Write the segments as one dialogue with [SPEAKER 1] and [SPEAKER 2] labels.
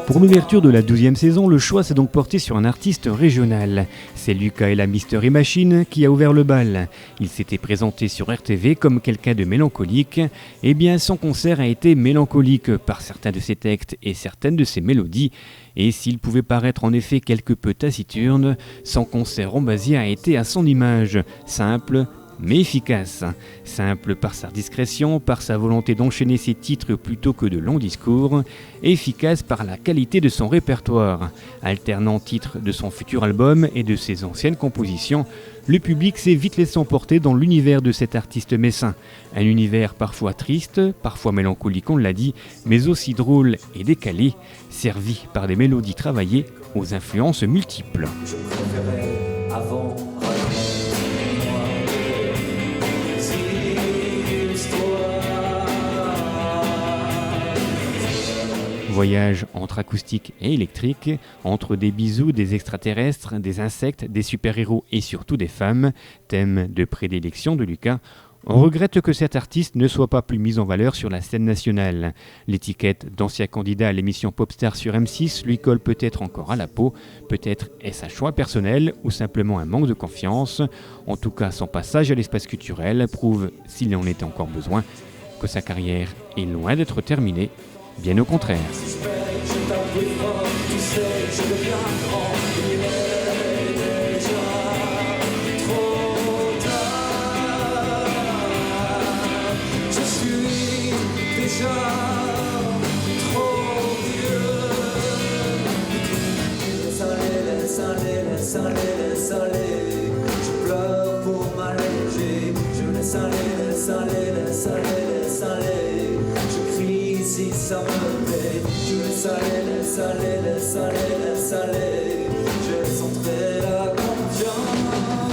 [SPEAKER 1] Pour l'ouverture de la 12e saison, le choix s'est donc porté sur un artiste régional. C'est Lucas et la Mystery Machine qui a ouvert le bal. Il s'était présenté sur RTV comme quelqu'un de mélancolique. Eh bien, son concert a été mélancolique par certains de ses textes et certaines de ses mélodies. Et s'il pouvait paraître en effet quelque peu taciturne, son concert Rombasia a été à son image, simple mais efficace. Simple par sa discrétion, par sa volonté d'enchaîner ses titres plutôt que de longs discours, efficace par la qualité de son répertoire. Alternant titres de son futur album et de ses anciennes compositions, le public s'est vite laissé emporter dans l'univers de cet artiste messin. Un univers parfois triste, parfois mélancolique on l'a dit, mais aussi drôle et décalé, servi par des mélodies travaillées aux influences multiples.
[SPEAKER 2] Je préférais avant
[SPEAKER 1] Voyage entre acoustique et électrique, entre des bisous, des extraterrestres, des insectes, des super-héros et surtout des femmes, thème de prédilection de Lucas. On regrette que cet artiste ne soit pas plus mis en valeur sur la scène nationale. L'étiquette d'ancien candidat à l'émission Popstar sur M6 lui colle peut-être encore à la peau, peut-être est-ce un choix personnel ou simplement un manque de confiance. En tout cas, son passage à l'espace culturel prouve, s'il en était encore besoin, que sa carrière est loin d'être terminée. Bien au contraire.
[SPEAKER 2] Laisse aller, je pleure pour m'alléger. Je laisse aller, je crie si ça me plaît. Je laisse aller, je laisse entrer la confiance.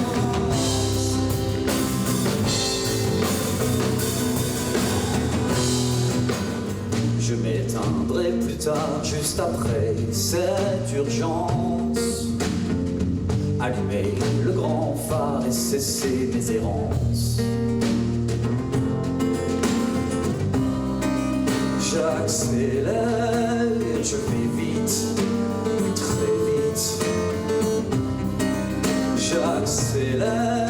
[SPEAKER 2] Je m'éteindrai plus tard, juste après cette urgence. Allumer le grand phare et cesser mes errances. J'accélère, je vais vite, très vite. J'accélère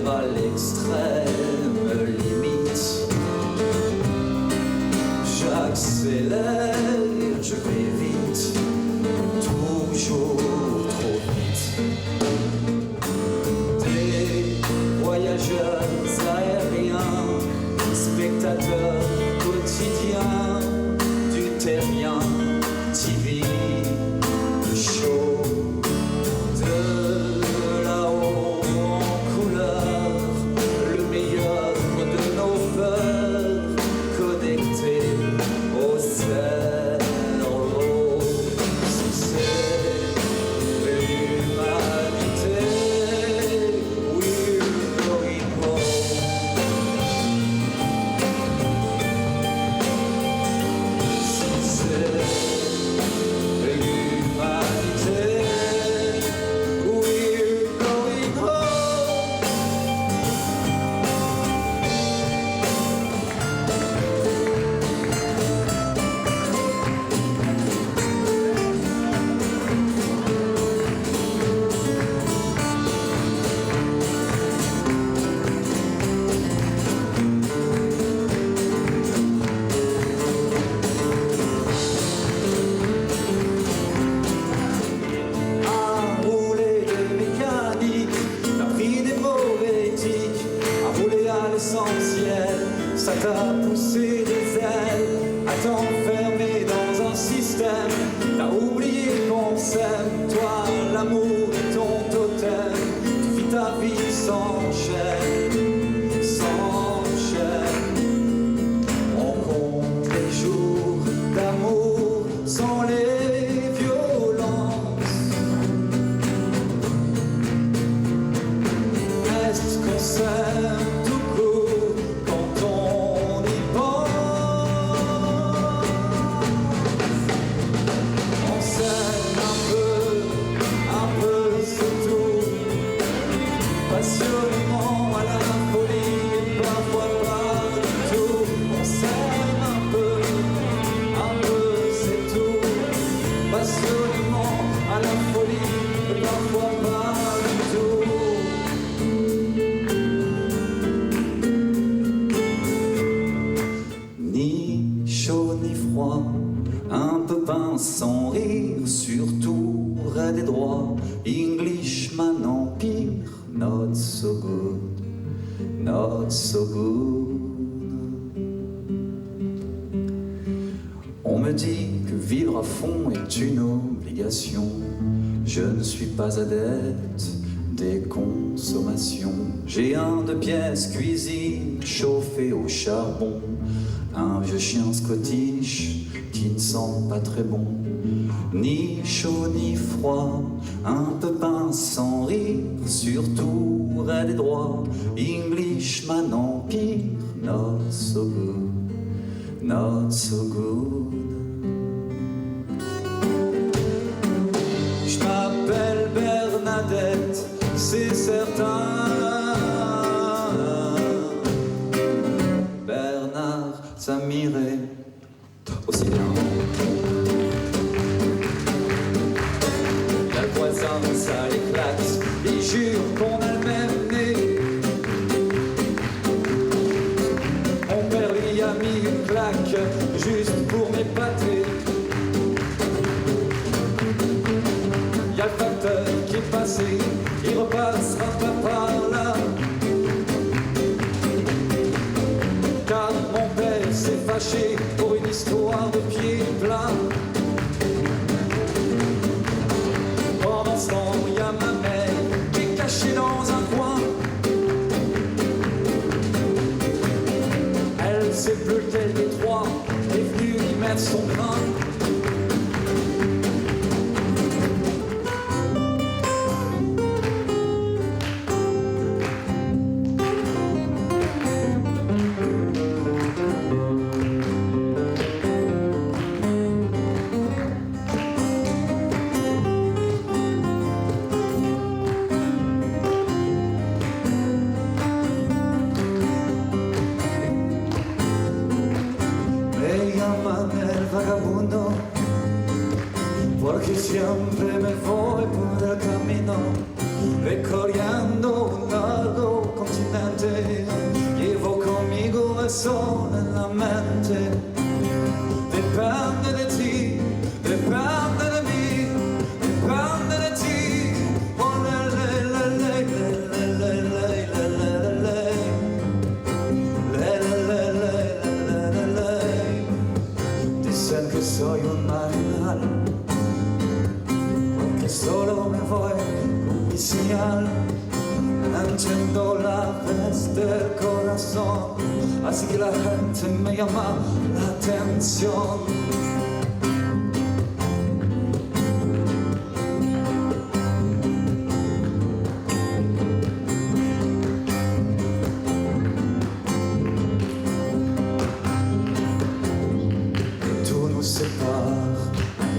[SPEAKER 2] à l'extrême limite. J'accélère, je vais vite, toujours trop vite. Voyageurs aériens, spectateurs quotidiens du terrien, TV, le show de là-haut en couleur, le meilleur de nos peurs, connectés au cerveau. Si c'est l'humanité, ça t'a poussé des ailes, à t'enfermer dans un système. T'as oublié qu'on s'aime, toi l'amour est ton totem. Tu vis ta vie sans chaîne, sans chaîne. On compte les jours d'amour sans les violences. Est-ce qu'on s'aime tout court quand on y pense? a des droits. Englishman Empire, not so good, not so good. On me dit que vivre à fond est une obligation. Je ne suis pas adepte des consommations. J'ai un 2 pièces cuisine chauffé au charbon, un vieux chien scottish qui ne sent pas très bon, ni chaud ni froid, un peu pince sans rire, surtout raide et droit. Englishman Empire, not so good, not so good. Je m'appelle Bernadette, c'est certain. Bernard, ça m'irait aussi bien. Il y a le voisin, ça l'éclate, il jure qu'on a le même nez. Mon père lui a mis une claque juste pour m'épater. Il y a le facteur qui est passé, il repassera pas par là. Car mon père s'est fâché pour une histoire de pied plat. Pendant ce temps, il y a ma mère qui est cachée dans un coin. Elle sait plus lequel des trois est venue y mettre son grain. Vagabundo, porque siempre me voy por el camino, recorriendo un largo continente. Llevo conmigo el sol en la mente. Depende de ti, depende de mí, depende de ti. Oh, le, le, le, le, le, le, le, le, le, le, le. Dicen que soy un animal, porque solo me voy con mi señal. Entiendo la vez del corazón, así que la gente me llama la atención.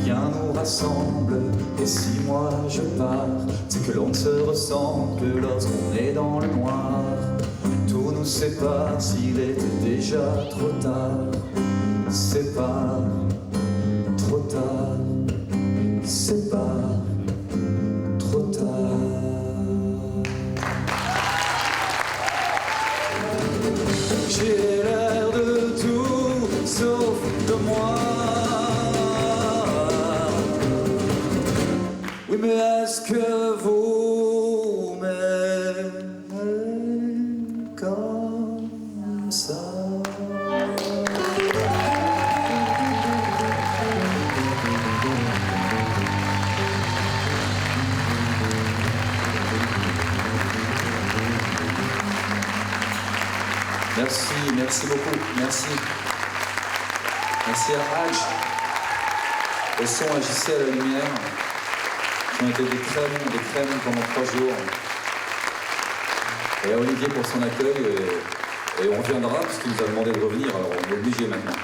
[SPEAKER 2] Rien nous rassemble, et si moi je pars, c'est que l'on ne se ressemble que lorsqu'on est dans le noir. Tout nous sépare s'il était déjà trop tard. Sépare, trop tard, sépare, trop tard. J'ai l'air de tout sauf de moi. Oui, mais est-ce que vous m'aimez comme ça? Merci, merci beaucoup, merci. Merci à Hadj, au son, à JC, à la lumière, qui ont été des crèmes pendant 3 jours. Et à Olivier pour son accueil, et on reviendra, puisqu'il nous a demandé de revenir, alors on est obligé maintenant.